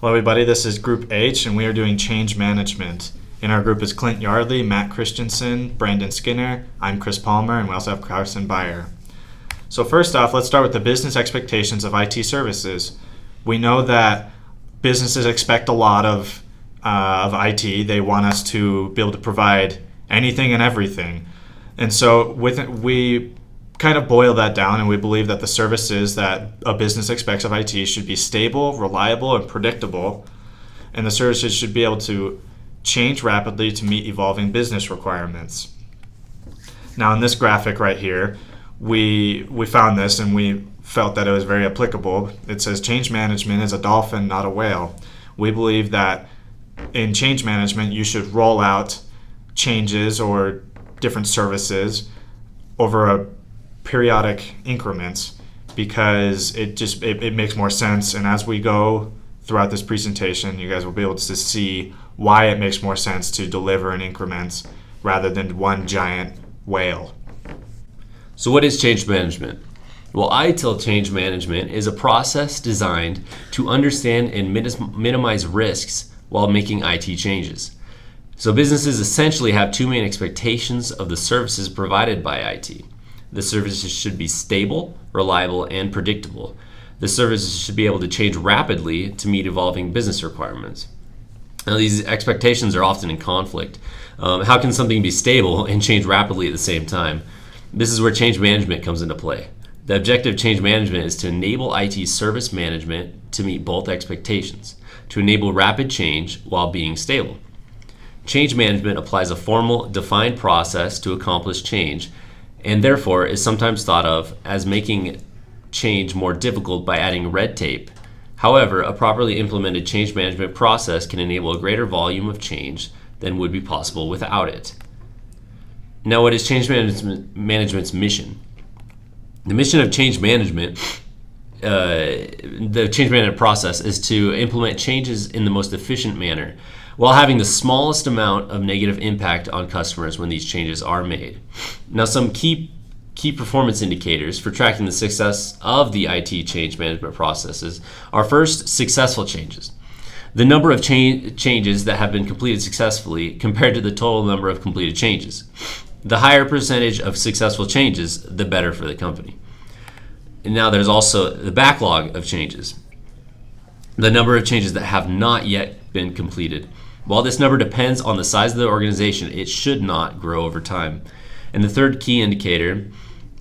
Hello everybody, this is Group H and we are doing change management. In our group is Clint Yardley, Matt Christensen, Brandon Skinner, I'm Chris Palmer, and we also have Carson Byer. So first off, let's start with the business expectations of IT services. We know that businesses expect a lot of IT. They want us to be able to provide anything and everything. And so we kind of boil that down, and we believe that the services that a business expects of IT should be stable, reliable, and predictable. And the services should be able to change rapidly to meet evolving business requirements. Now in this graphic right here, we found this and we felt that it was very applicable. It says change management is a dolphin, not a whale. We believe that in change management, you should roll out changes or different services over a periodic increments because it makes more sense. And as we go throughout this presentation, you guys will be able to see why it makes more sense to deliver in increments rather than one giant whale. So what is change management? Well, ITIL change management is a process designed to understand and minimize risks while making IT changes. So businesses essentially have two main expectations of the services provided by IT. The services should be stable, reliable, and predictable. The services should be able to change rapidly to meet evolving business requirements. Now, these expectations are often in conflict. How can something be stable and change rapidly at the same time? This is where change management comes into play. The objective of change management is to enable IT service management to meet both expectations, to enable rapid change while being stable. Change management applies a formal, defined process to accomplish change, and therefore is sometimes thought of as making change more difficult by adding red tape. However, a properly implemented change management process can enable a greater volume of change than would be possible without it. Now, what is change management's mission? The mission of change management, the change management process, is to implement changes in the most efficient manner while having the smallest amount of negative impact on customers when these changes are made. Now, some key performance indicators for tracking the success of the IT change management processes are first, successful changes. The number of changes that have been completed successfully compared to the total number of completed changes. The higher percentage of successful changes, the better for the company. And now there's also the backlog of changes. The number of changes that have not yet been completed. While this number depends on the size of the organization, it should not grow over time. And the third key indicator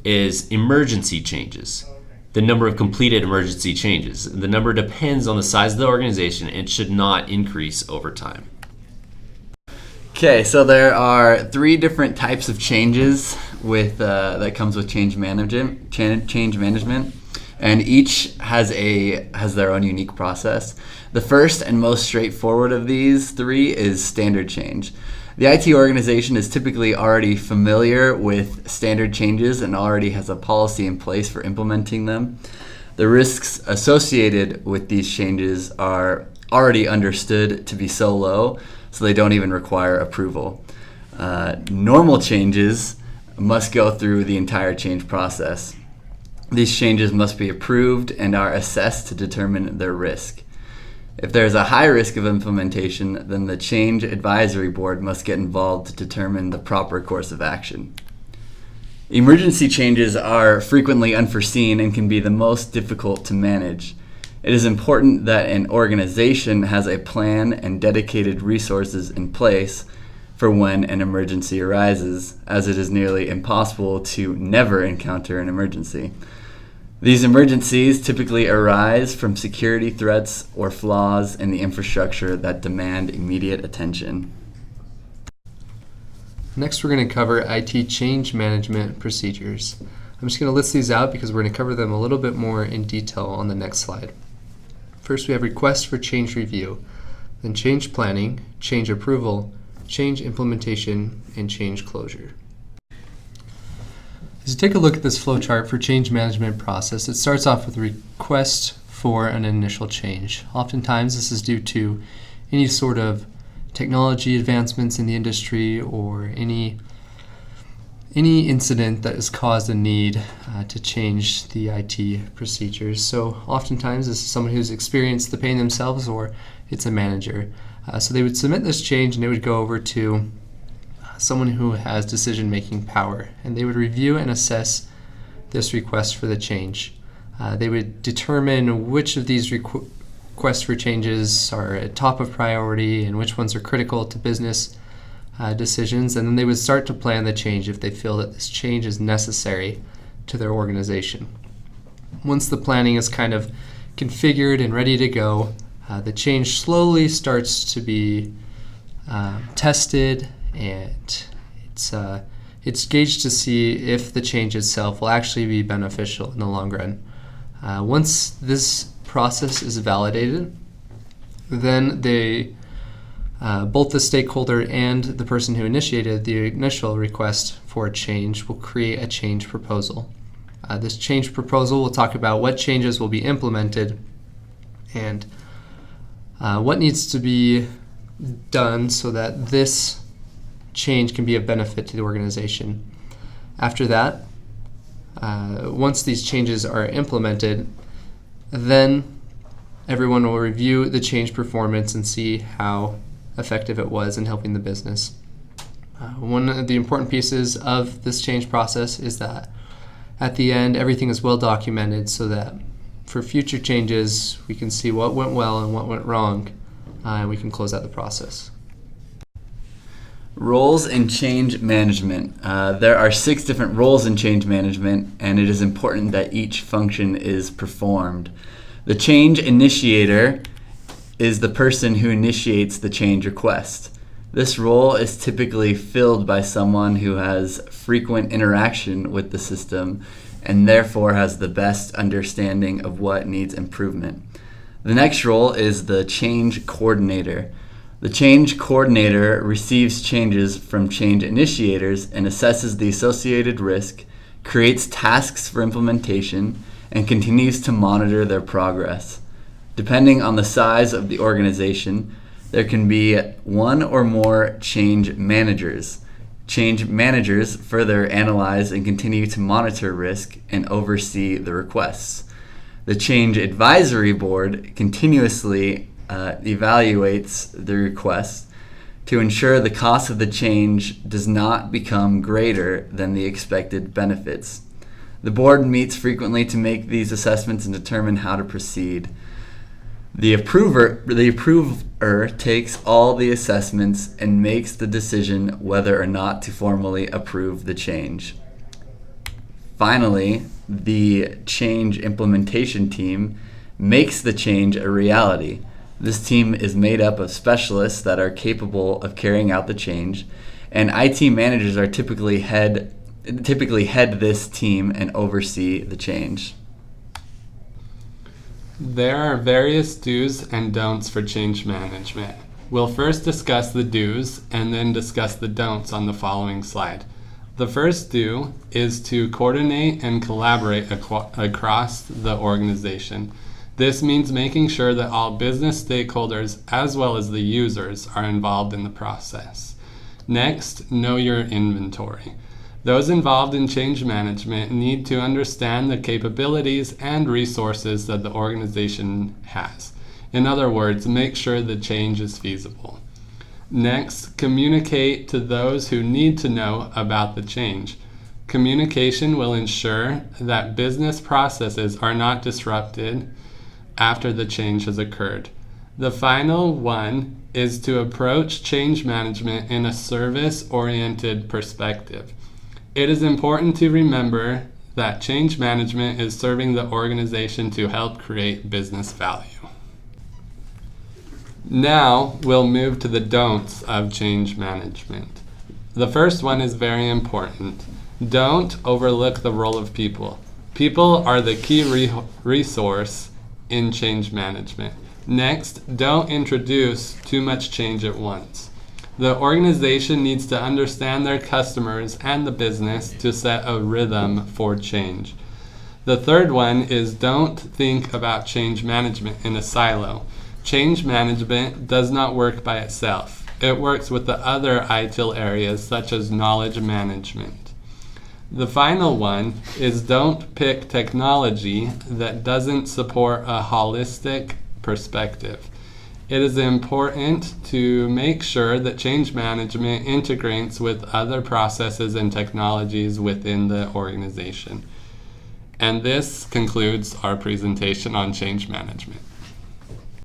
is emergency changes. The number of completed emergency changes. The number depends on the size of the organization and should not increase over time. Okay, so there are three different types of changes that comes with change management, and each has their own unique process. The first and most straightforward of these three is standard change. The IT organization is typically already familiar with standard changes and already has a policy in place for implementing them. The risks associated with these changes are already understood to be so low, so they don't even require approval. Normal changes must go through the entire change process. These changes must be approved and are assessed to determine their risk. If there is a high risk of implementation, then the Change Advisory Board must get involved to determine the proper course of action. Emergency changes are frequently unforeseen and can be the most difficult to manage. It is important that an organization has a plan and dedicated resources in place for when an emergency arises, as it is nearly impossible to never encounter an emergency. These emergencies typically arise from security threats or flaws in the infrastructure that demand immediate attention. Next, we're going to cover IT change management procedures. I'm just going to list these out because we're going to cover them a little bit more in detail on the next slide. First, we have requests for change review, then change planning, change approval, change implementation, and change closure. As you take a look at this flowchart for change management process, it starts off with a request for an initial change. Oftentimes, this is due to any sort of technology advancements in the industry or any any incident that has caused a need to change the IT procedures. So oftentimes this is someone who's experienced the pain themselves, or it's a manager. So they would submit this change and it would go over to someone who has decision-making power, and they would review and assess this request for the change. They would determine which of these requests for changes are at top of priority and which ones are critical to business decisions, and then they would start to plan the change if they feel that this change is necessary to their organization. Once the planning is kind of configured and ready to go, the change slowly starts to be tested, and it's gauged to see if the change itself will actually be beneficial in the long run. Once this process is validated, then both the stakeholder and the person who initiated the initial request for a change will create a change proposal. This change proposal will talk about what changes will be implemented and what needs to be done so that this change can be of benefit to the organization. After that, once these changes are implemented, then everyone will review the change performance and see how effective it was in helping the business. One of the important pieces of this change process is that at the end, everything is well documented so that for future changes, we can see what went well and what went wrong, and we can close out the process. Roles in change management. There are 6 different roles in change management, and it is important that each function is performed. The change initiator is the person who initiates the change request. This role is typically filled by someone who has frequent interaction with the system and therefore has the best understanding of what needs improvement. The next role is the change coordinator. The change coordinator receives changes from change initiators and assesses the associated risk, creates tasks for implementation, and continues to monitor their progress. Depending on the size of the organization, there can be 1 or more change managers. Change managers further analyze and continue to monitor risk and oversee the requests. The change advisory board continuously evaluates the requests to ensure the cost of the change does not become greater than the expected benefits. The board meets frequently to make these assessments and determine how to proceed. The approver takes all the assessments and makes the decision whether or not to formally approve the change. Finally, the change implementation team makes the change a reality. This team is made up of specialists that are capable of carrying out the change, and IT managers are typically head this team and oversee the change. There are various do's and don'ts for change management. We'll first discuss the do's and then discuss the don'ts on the following slide. The first do is to coordinate and collaborate across the organization. This means making sure that all business stakeholders as well as the users are involved in the process. Next, know your inventory. Those involved in change management need to understand the capabilities and resources that the organization has. In other words, make sure the change is feasible. Next, communicate to those who need to know about the change. Communication will ensure that business processes are not disrupted after the change has occurred. The final one is to approach change management in a service-oriented perspective. It is important to remember that change management is serving the organization to help create business value. Now we'll move to the don'ts of change management. The first one is very important. Don't overlook the role of people. People are the key resource in change management. Next, don't introduce too much change at once. The organization needs to understand their customers and the business to set a rhythm for change. The third one is don't think about change management in a silo. Change management does not work by itself. It works with the other ITIL areas such as knowledge management. The final one is don't pick technology that doesn't support a holistic perspective. It is important to make sure that change management integrates with other processes and technologies within the organization. And this concludes our presentation on change management.